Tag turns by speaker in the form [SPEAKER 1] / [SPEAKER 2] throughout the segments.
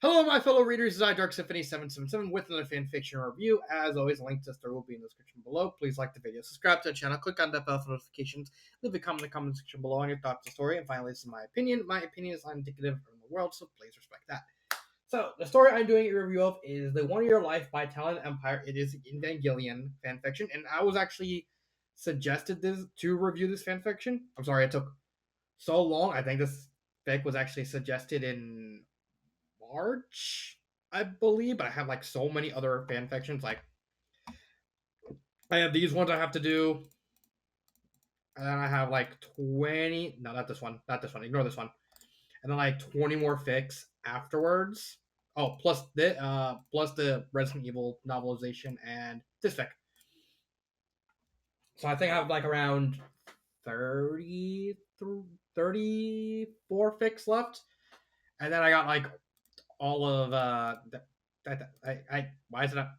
[SPEAKER 1] Hello, my fellow readers. This is iDarkSymphony777 with another fanfiction review. As always, a link to the story will be in the description below. Please like the video, subscribe to the channel, click on the bell for notifications, leave a comment in the comment section below on your thoughts on the story, and finally, this is my opinion. My opinion is not indicative of the world, so please respect that. So, the story I'm doing a review of is The One Year Life by Talon Empire. It is Evangelion fanfiction, and I was actually suggested to review this fanfiction. I'm sorry it took so long. I think this fic was actually suggested in March, I believe, but I have like so many other fan fictions. Like I have these ones I have to do, and then I have like 20. No, not this one. Not this one. Ignore this one. And then like 20 more fics afterwards. Oh, plus the Resident Evil novelization and this fic. So I think I have like around 30 34 fics left. And then I got like all of why is it up?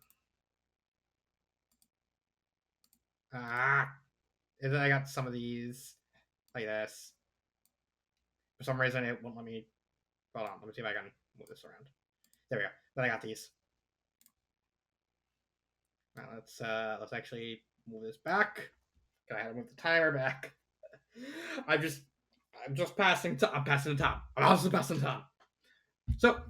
[SPEAKER 1] And then I got some of these like this. For some reason, it won't let me. Hold on, let me see if I can move this around. There we go. Then I got these. Now let's actually move this back. I had to move the timer back. I'm just passing. I'm passing the time. I'm also passing the time. So,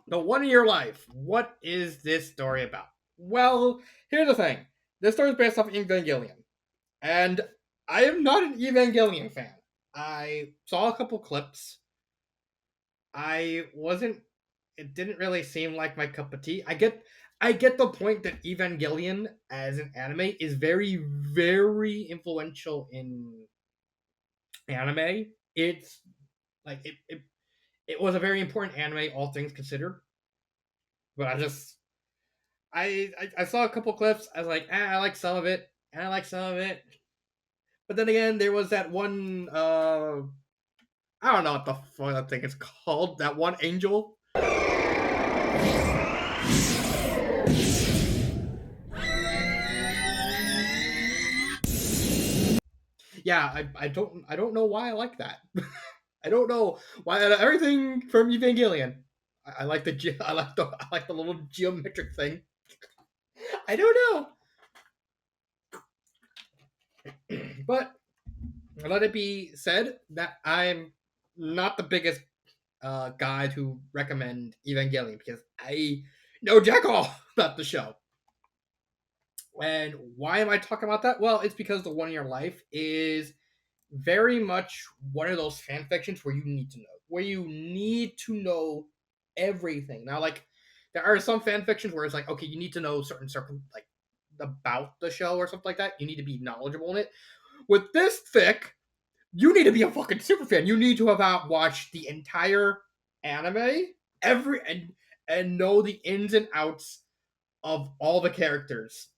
[SPEAKER 1] the 1 Year Life. What is this story about? Well, here's the thing. This story is based off Evangelion, and I am not an Evangelion fan. I saw a couple clips. I wasn't. It didn't really seem like my cup of tea. I get the point that Evangelion as an anime is very, very influential in anime. It's like it was a very important anime, all things considered. But I saw a couple clips. I was like, I like some of it, and I like some of it. But then again, there was that one. I don't know what the fuck that thing is called. That one angel. Yeah, I don't know why I like that. I don't know why everything from Evangelion. I like I like the little geometric thing. I don't know, but let it be said that I'm not the biggest guy to recommend Evangelion because I know jack all about the show. And why am I talking about that? Well, it's because the 1 Year Life is very much one of those fan fictions where you need to know everything. Now, like there are some fan fictions where it's like, okay, you need to know certain like about the show or something like that. You need to be knowledgeable in it. With this fic, you need to be a fucking super fan. You need to have watched the entire anime, and know the ins and outs of all the characters,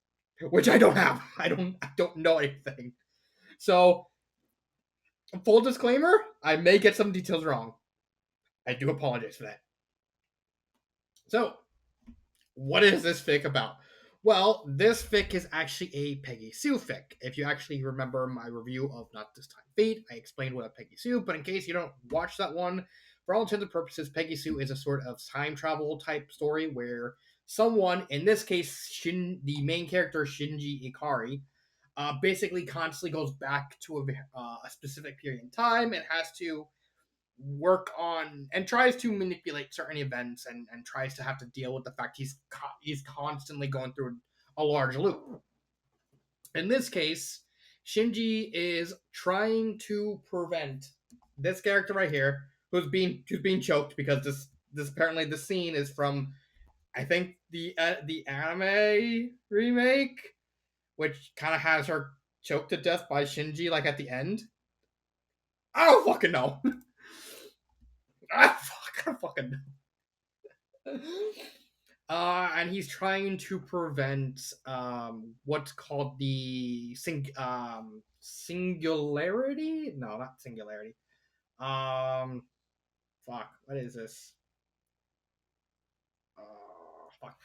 [SPEAKER 1] which I don't have. I don't know anything. So, full disclaimer, I may get some details wrong. I do apologize for that. So, what is this fic about? Well, this fic is actually a Peggy Sue fic. If you actually remember my review of Not This Time Fate, I explained what a Peggy Sue, but in case you don't watch that one, for all intents and purposes, Peggy Sue is a sort of time travel type story where someone, in this case, the main character, Shinji Ikari, basically constantly goes back to a specific period in time and has to work on and tries to manipulate certain events and tries to have to deal with the fact he's constantly going through a large loop. In this case, Shinji is trying to prevent this character right here who's being choked because this apparently the scene is from I think the anime remake, which kind of has her choked to death by Shinji like at the end. I don't fucking know. I don't fucking know. And he's trying to prevent what's called the singularity. No, not singularity. Um, fuck. What is this? Fuck.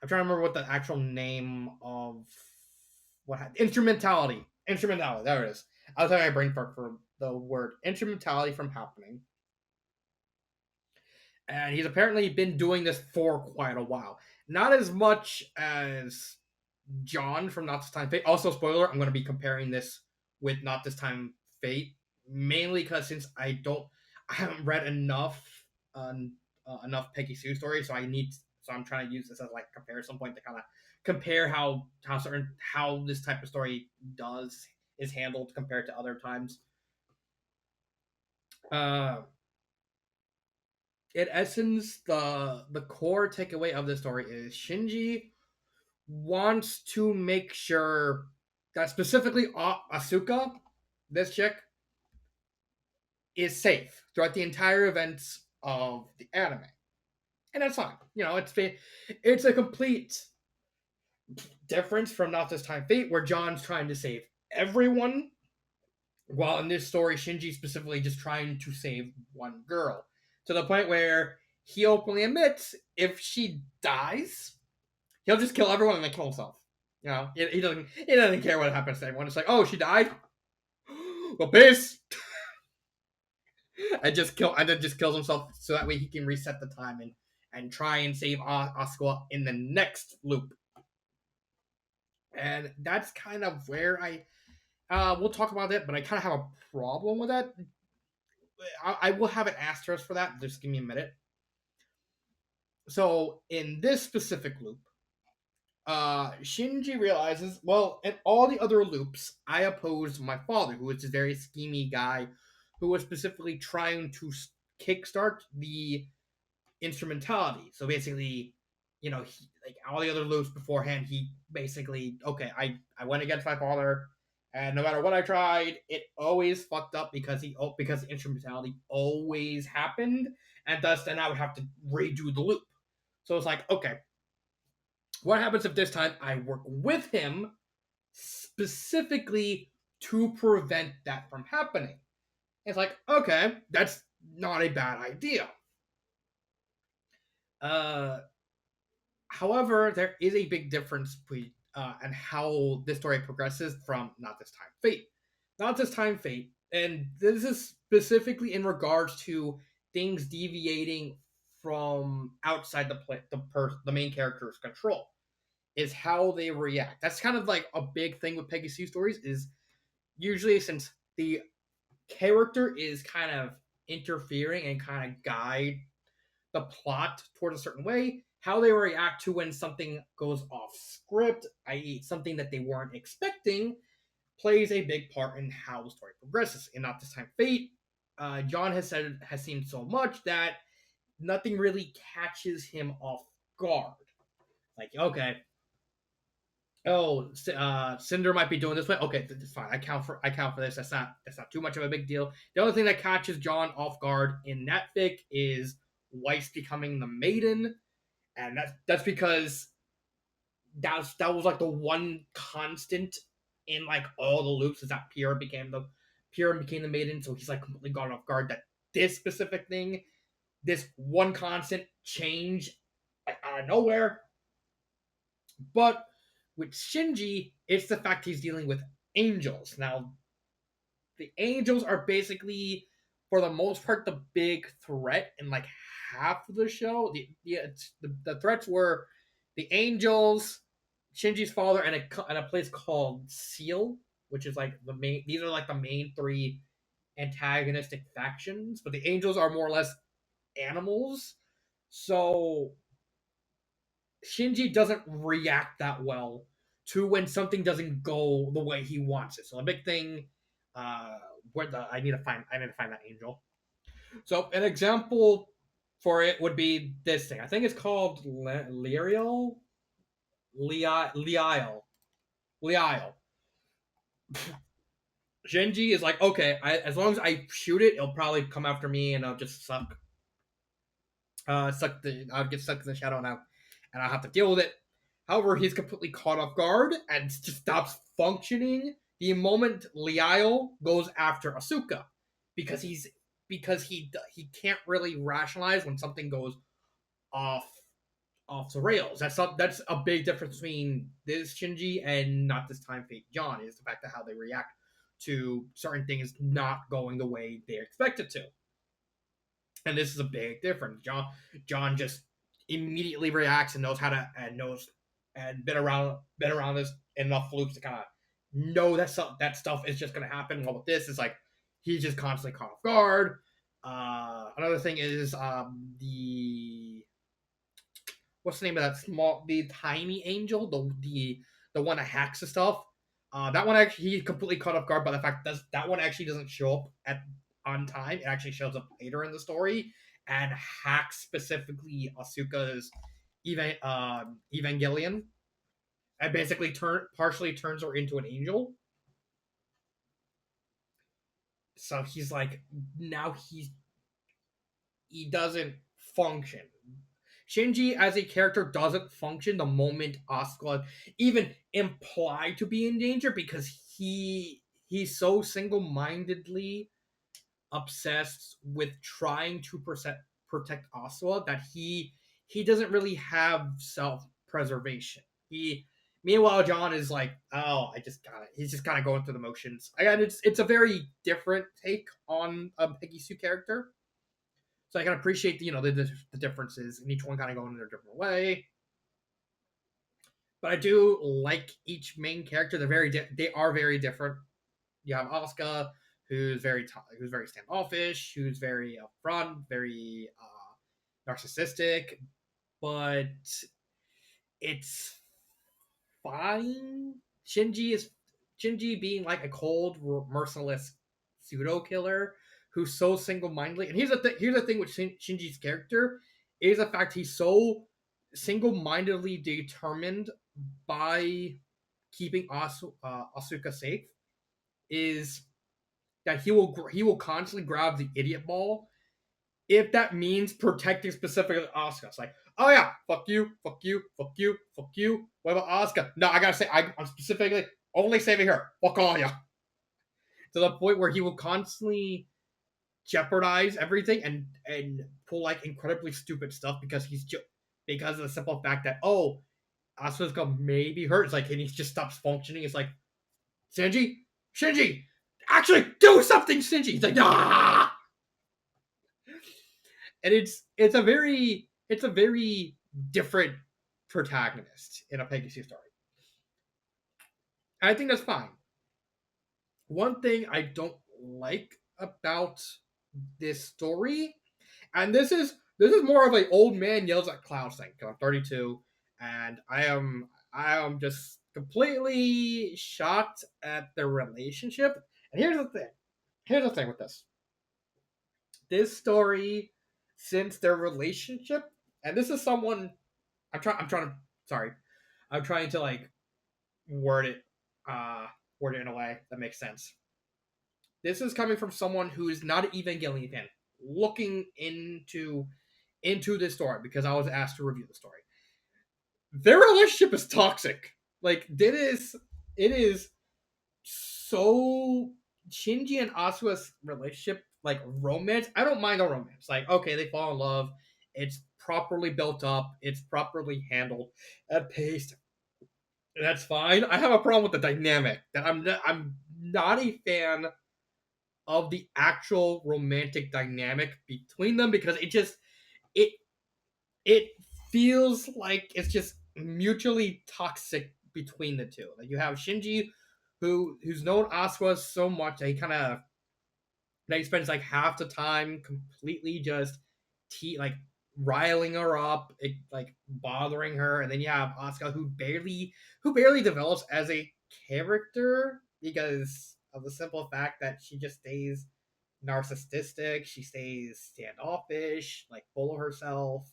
[SPEAKER 1] I'm trying to remember what the actual name of instrumentality. Instrumentality. There it is. I was having a brain fart for the word instrumentality from happening. and he's apparently been doing this for quite a while. Not as much as John from Not This Time Fate. Also, spoiler: I'm going to be comparing this with Not This Time Fate, mainly because since I haven't read enough Peggy Sue stories, so I'm trying to use this as like a comparison point to kind of compare how this type of story does is handled compared to other times. Uh, in essence, the core takeaway of the story is Shinji wants to make sure that specifically Asuka, this chick, is safe throughout the entire events of the anime, and that's fine. It's a complete difference from Not This Time Fate, where John's trying to save everyone, while in this story, Shinji specifically just trying to save one girl, to the point where he openly admits if she dies, he'll just kill everyone and then kill himself. He doesn't care what happens to anyone. It's like, oh, she died. Well, piss. And then just kills himself so that way he can reset the time and try and save Asuka in the next loop. And that's kind of where we'll talk about it, but I kind of have a problem with that. I will have an asterisk for that. Just give me a minute. So in this specific loop, Shinji realizes, well, in all the other loops, I opposed my father, who was a very schemy guy, who was specifically trying to kickstart the instrumentality. So basically, like all the other loops beforehand, he basically, okay, I went against my father, and no matter what I tried, it always fucked up because the instrumentality always happened, and thus then I would have to redo the loop. So it's like, okay, what happens if this time I work with him specifically to prevent that from happening? It's like, okay, that's not a bad idea. Uh, However, there is a big difference between and how this story progresses from Not This Time Fate. Not This Time Fate, and this is specifically in regards to things deviating from outside the main character's control, is how they react. That's kind of like a big thing with Peggy Sue stories. Is usually since the character is kind of interfering and kind of guide the plot towards a certain way, how they react to when something goes off script, i.e., something that they weren't expecting, plays a big part in how the story progresses. In Not This Time Fate, John has seen so much that nothing really catches him off guard. Like, okay, Cinder might be doing this way. Okay, that's fine. I count for this. That's not too much of a big deal. The only thing that catches John off guard in that fic is Weiss becoming the maiden, and that's because that was like the one constant in like all the loops is that Pierre became the maiden, so he's like completely gone off guard that this specific thing, this one constant change like, out of nowhere. But with Shinji, it's the fact he's dealing with angels. Now, the angels are basically, for the most part, the big threat in like half of the show. The threats were the angels, Shinji's father, and a place called Seal, which is like the main. These are like the main three antagonistic factions, but the angels are more or less animals. So Shinji doesn't react that well to when something doesn't go the way he wants it. So a big thing, where the I need to find that angel. So an example for it would be this thing. I think it's called Leiriel, Leile. Shinji is like, okay, as long as I shoot it, it'll probably come after me, and I'll just I'll get stuck in the shadow now, and I'll have to deal with it. However, he's completely caught off guard and just stops functioning the moment Liao goes after Asuka, because he can't really rationalize when something goes off off the rails. That's a big difference between this Shinji and Not This Time Fate John, is the fact that how they react to certain things not going the way they expect it to. And this is a big difference. John just immediately reacts and knows how to and knows and been around this enough loops to kind of know that stuff is just gonna happen. Well, with this, is like he's just constantly caught off guard. Another thing is the what's the name of the tiny angel, the one that hacks the stuff. That one actually he's completely caught off guard by the fact that one actually doesn't show up at on time. It actually shows up later in the story and hacks specifically Asuka's Evangelion and basically partially turns her into an angel. So he's like now he doesn't function. Shinji as a character doesn't function the moment Asuka even implied to be in danger because he's so single-mindedly obsessed with trying to protect Asuka that he doesn't really have self-preservation. He Meanwhile, John is like, oh, I just got it. He's just kind of going through the motions. Again, it's a very different take on a Peggy Sue character. So I can appreciate the differences, and each one kind of going in a different way. But I do like each main character. They are very different. You have Asuka, who's very standoffish, who's very upfront, very narcissistic, but it's fine. Shinji being like a cold, merciless pseudo killer who's so single-mindedly. And here's the thing with Shinji's character is the fact he's so single-mindedly determined by keeping Asuka safe is that he will constantly grab the idiot ball if that means protecting specifically Asuka. It's like, oh yeah, fuck you, fuck you, fuck you, fuck you. What about Asuka? No, I gotta say, I'm specifically only saving her. Fuck all ya. To the point where he will constantly jeopardize everything and pull like incredibly stupid stuff because of the simple fact that Asuka's gonna maybe hurt. It's like, and he just stops functioning. It's like, Shinji, actually do something, Shinji. He's like, ah. And it's a very different protagonist in a Pegasus story. And I think that's fine. One thing I don't like about this story, and this is more of a old man yells at clouds thing. Because I'm 32, and I am just completely shocked at the relationship. And here's the thing. Here's the thing with this story, since their relationship, and this is someone I'm trying to sorry. I'm trying to like word it word it in a way that makes sense. This is coming from someone who is not an Evangelion fan, looking into this story because I was asked to review the story. Their relationship is toxic. Like it is so Shinji and Asuka's relationship, like romance. I don't mind a romance. Like, okay, they fall in love. It's properly built up. It's properly handled and paced. That's fine. I have a problem with the dynamic. That I'm not a fan of the actual romantic dynamic between them because it it feels like it's just mutually toxic between the two. Like you have Shinji, who's known Asuka so much that he spends like half the time completely just like riling her up, like bothering her, and then you have Asuka who barely develops as a character because of the simple fact that she just stays narcissistic, she stays standoffish, like full of herself.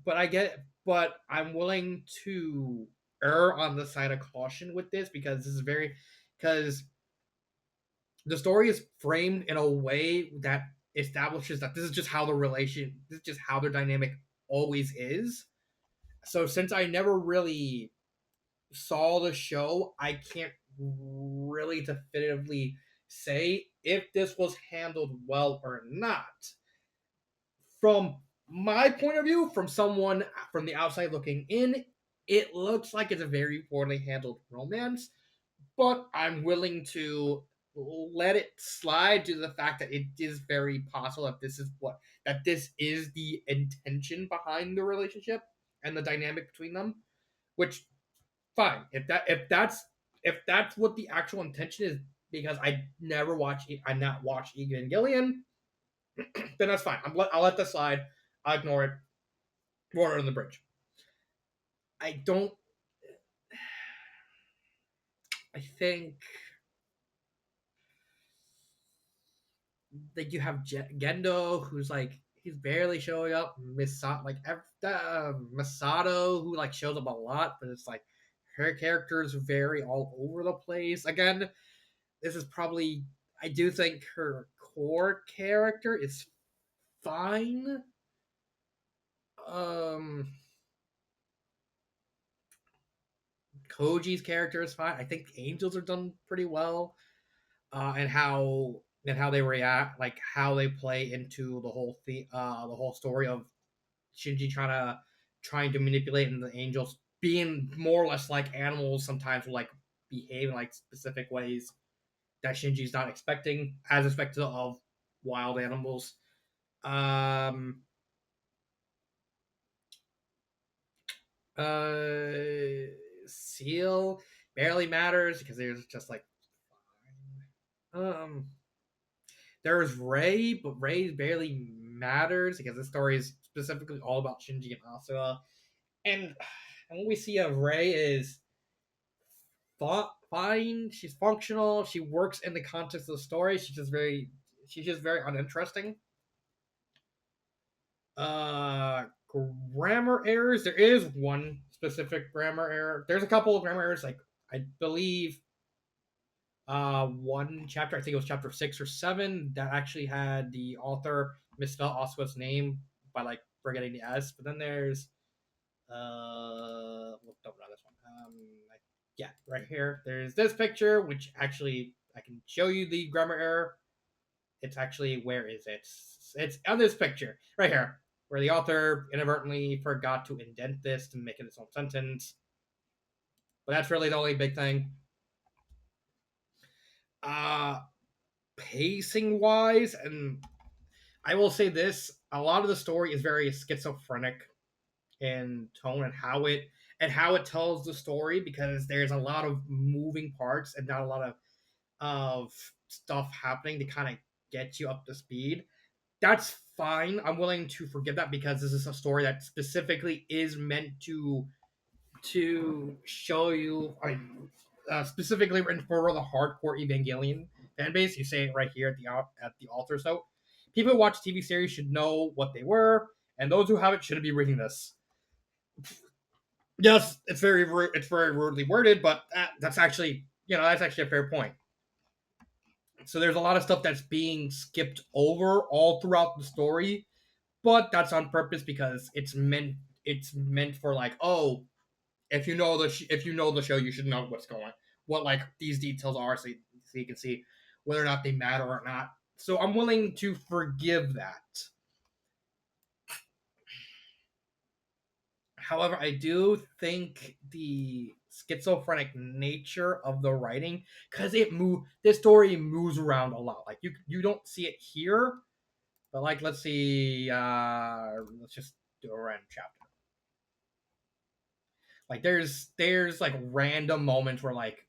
[SPEAKER 1] But I'm willing to err on the side of caution with this because the story is framed in a way that establishes that this is just how their dynamic always is. So since I never really saw the show, I can't really definitively say if this was handled well or not. From my point of view, from someone from the outside looking in, it looks like it's a very poorly handled romance, but I'm willing to let it slide to the fact that it is very possible that this is the intention behind the relationship and the dynamic between them. Which fine if that's what the actual intention is, because I not watch Evangelion, then that's fine. I'll let that slide. I'll ignore it. Water under the bridge. I don't. I think that you have Gendo, who's like he's barely showing up. Masato, who like shows up a lot, but it's like her characters vary all over the place. Again, this is probably I do think her core character is fine. Um, Koji's character is fine. I think Angels are done pretty well, and how they react, like how they play into the whole story of Shinji trying to manipulate, and the Angels being more or less like animals sometimes, will like behave in like specific ways that Shinji's not expecting, as expected of wild animals. Um, uh, Seal barely matters because there's just like um there's Ray, but Ray barely matters because the story is specifically all about Shinji and Asuka. And what we see of Ray is fine. She's functional. She works in the context of the story. She's just very uninteresting. Uh, Grammar errors. There is one specific grammar error. There's a couple of grammar errors. Like I believe one chapter, I think it was chapter 6 or 7, that actually had the author misspell Asuka's name by like forgetting the S. But then there's not this one. Yeah, right here. There's this picture, which actually I can show you the grammar error. It's actually, where is it? It's on this picture right here, where the author inadvertently forgot to indent this to make it its own sentence. But that's really the only big thing. Uh Pacing wise, and I will say this: a lot of the story is very schizophrenic in tone, and how it tells the story, because there's a lot of moving parts and not a lot of stuff happening to kind of get you up to speed. That's fine. I'm willing to forgive that, because this is a story that specifically is meant to show you. I mean, specifically written for the hardcore Evangelion fan base. You say it right here at the altar. So people who watch TV series should know what they were, and those who haven't shouldn't be reading this. Yes, it's very rudely worded, but that's actually a fair point. So there's a lot of stuff that's being skipped over all throughout the story, but that's on purpose, because it's meant for, like, oh, if you know the show, you should know what like these details are, so you can see whether or not they matter or not. So I'm willing to forgive that. However, I do think the schizophrenic nature of the writing, because this story moves around a lot. Like you don't see it here, but like let's just do a random chapter. Like there's like random moments where like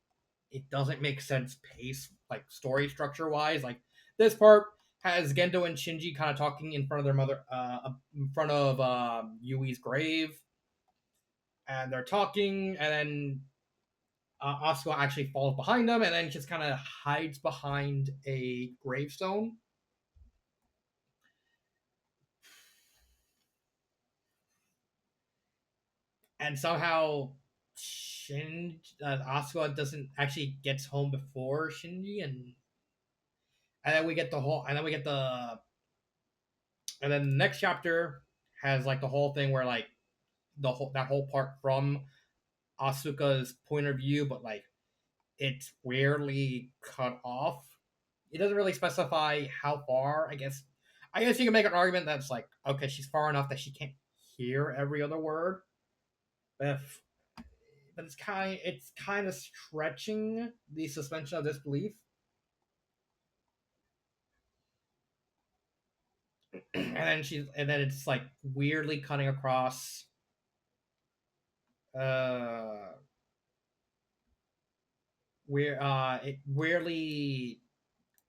[SPEAKER 1] it doesn't make sense pace, like story structure wise. Like this part has Gendo and Shinji kind of talking in front of their mother, in front of Yui's grave, and they're talking, and then Asuka actually falls behind them, and then just kind of hides behind a gravestone. And somehow Asuka doesn't actually gets home before Shinji, and then we get the whole, and then we get and then the next chapter has like the whole thing where like that whole part from Asuka's point of view, but like it's weirdly cut off. It doesn't really specify how far. I guess you can make an argument that's like, okay, she's far enough that she can't hear every other word, but it's kind of stretching the suspension of disbelief. and then it's like weirdly cutting across uh where it weirdly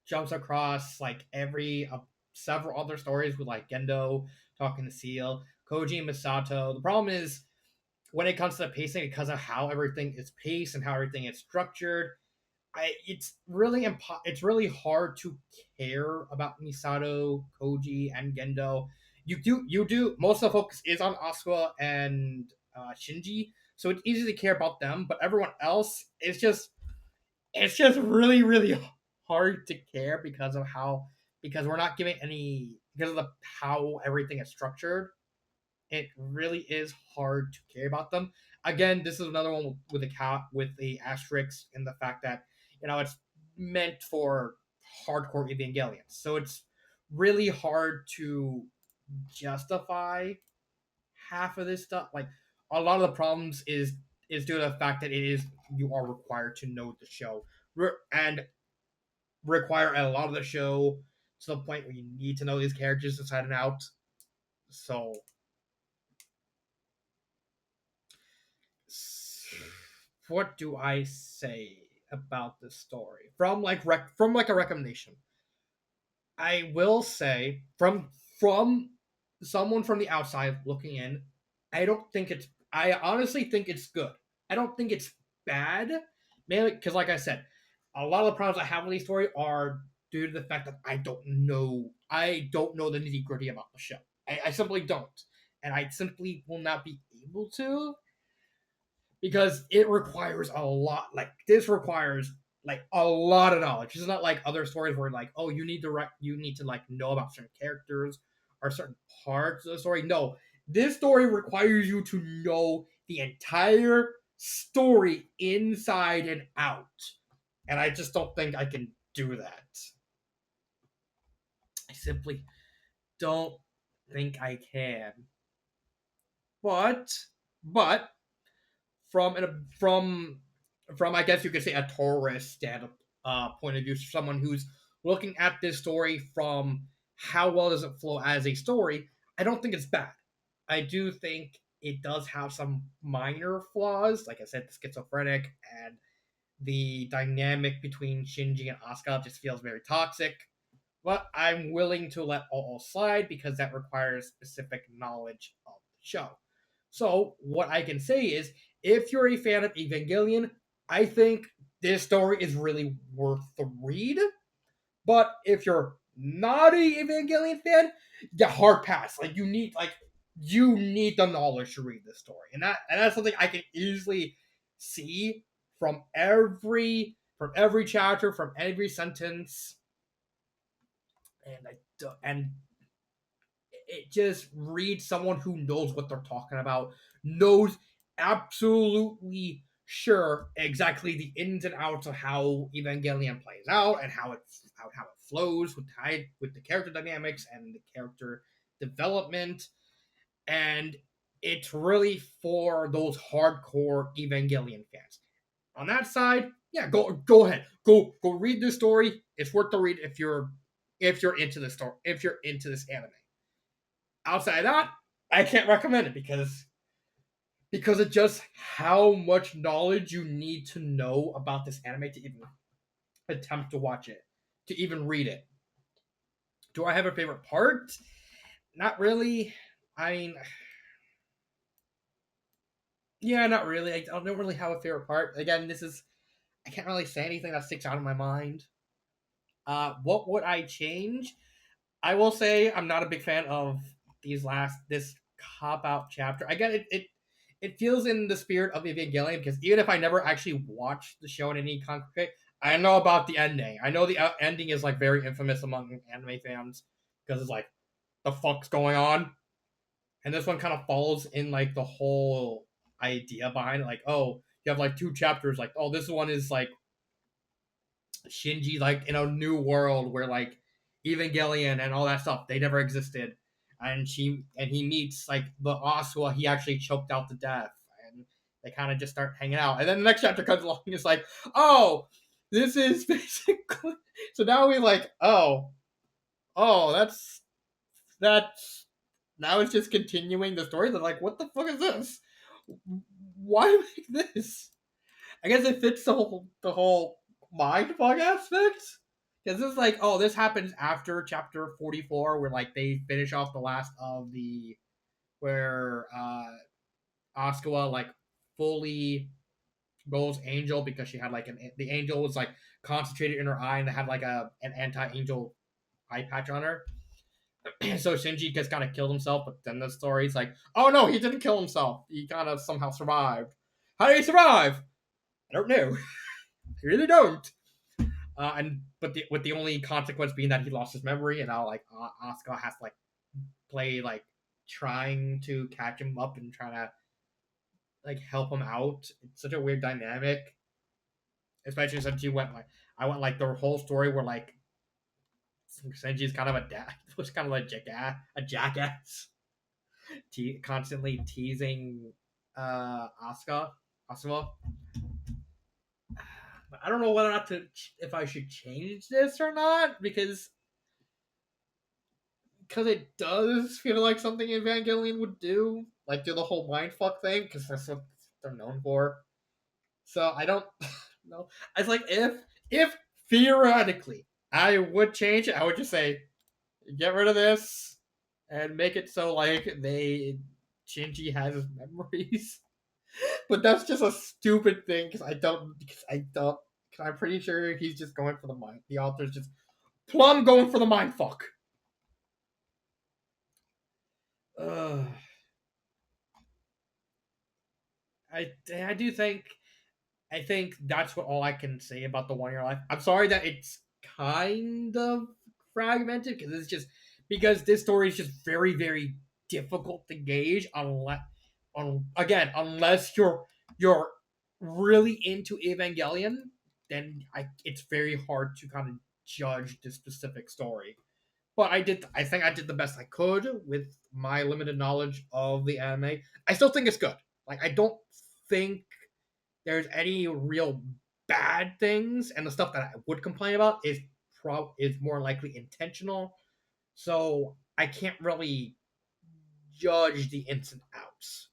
[SPEAKER 1] jumps across like every several other stories with like Gendo talking to Seal, Koji and Misato. The problem is when it comes to the pacing, because of how everything is paced and how everything is structured, it's really hard to care about Misato, Koji, and Gendo. You do most of the focus is on Asuka and Shinji, so it's easy to care about them. But everyone else, it's just really hard to care because we're not giving any because of how everything is structured. It really is hard to care about them. Again, this is another one with the asterisk in the fact that it's meant for hardcore Evangelions, so it's really hard to justify half of this stuff. Like a lot of the problems is due to the fact that you are required to know the show and require a lot of the show to the point where you need to know these characters inside and out. So what do I say about this story from like a recommendation? I will say from someone from the outside looking in, I don't think it's. I honestly think it's good. I don't think it's bad, mainly because, like I said, a lot of the problems I have with the story are due to the fact that I don't know. I don't know the nitty gritty about the show. I simply don't, and I simply will not be able to because it requires a lot. Like this requires like a lot of knowledge. It's not like other stories where like, oh, you need to like know about certain characters or certain parts of the story. No, this story requires you to know the entire story inside and out, and I just don't think I can do that. I simply don't think I can. But but from I guess you could say a tourist point of view, someone who's looking at this story from how well does it flow as a story, I don't think it's bad. I do think it does have some minor flaws, like I said, the schizophrenic and the dynamic between Shinji and Asuka just feels very toxic. But I'm willing to let all slide because that requires specific knowledge of the show. So, what I can say is if you're a fan of Evangelion, I think this story is really worth the read. But if you're not a Evangelion fan, yeah, hard pass. You need the knowledge to read this story. And that's something I can easily see from every chapter, from every sentence. And I do, and it just reads someone who knows what they're talking about, knows absolutely sure exactly the ins and outs of how Evangelion plays out and how it flows with the character dynamics and the character development, and it's really for those hardcore Evangelion fans. On that side, yeah, go ahead, go read this story. It's worth the read if you're into this story, if you're into this anime. Outside of that, I can't recommend it because of just how much knowledge you need to know about this anime to even attempt to watch it, to even read it. Do I have a favorite part? Not really. I mean, yeah, not really. I don't really have a favorite part. Again, I can't really say anything that sticks out in my mind. What would I change? I will say I'm not a big fan of this cop out chapter. I get it feels in the spirit of Evangelion because even if I never actually watched the show in any concrete, I know about the ending. I know the ending is like very infamous among anime fans because it's like the fuck's going on, and this one kind of falls in like the whole idea behind it. Like, oh, you have like two chapters. Like, oh, this one is like Shinji like in a new world where like Evangelion and all that stuff they never existed, and he meets like the Asua he actually choked out to death, and they kind of just start hanging out, and then the next chapter comes along and it's like, oh, this is basically so now we like, oh, that's That's now it's just continuing the story. They're like, what the fuck is this? Why make this? I guess it fits the whole mind fuck aspect. Because it's like, oh, this happens after chapter 44, where like they finish off the last of the where Asuka like fully goes angel because she had like the angel was like concentrated in her eye and had like an anti-angel eye patch on her. So Shinji just kind of killed himself, but then the story's like, oh no, he didn't kill himself. He kind of somehow survived. How did he survive? I don't know. I really don't. And but with the only consequence being that he lost his memory, and now like Asuka has to like play like trying to catch him up and trying to like help him out. It's such a weird dynamic, especially since you went like I went like the whole story where like Senji's kind of a dad, was kind of like a jackass, constantly teasing Asuka. Asuka. I don't know whether or not to if I should change this or not because it does feel like something Evangelion would do, like do the whole mindfuck thing, because that's what they're known for. So I don't know. It's like if theoretically I would change it, I would just say get rid of this and make it so like they Shinji has his memories. But that's just a stupid thing because I'm pretty sure he's just going for the mind. The author's just plumb going for the mind fuck. Ugh. I do think I think that's what all I can say about the 1 year life. I'm sorry that it's kind of fragmented because it's just because this story is just very difficult to gauge unless you're really into Evangelion, then it's very hard to kind of judge the specific story. But I think I did the best I could with my limited knowledge of the anime. I still think it's good. Like I don't think there's any real bad things, and the stuff that I would complain about is more likely intentional. So I can't really judge the ins and outs.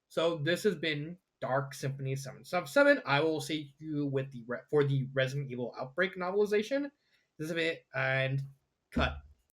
[SPEAKER 1] So this has been Dark Symphony 777. I will see you with the for the Resident Evil Outbreak novelization. This is it, and cut.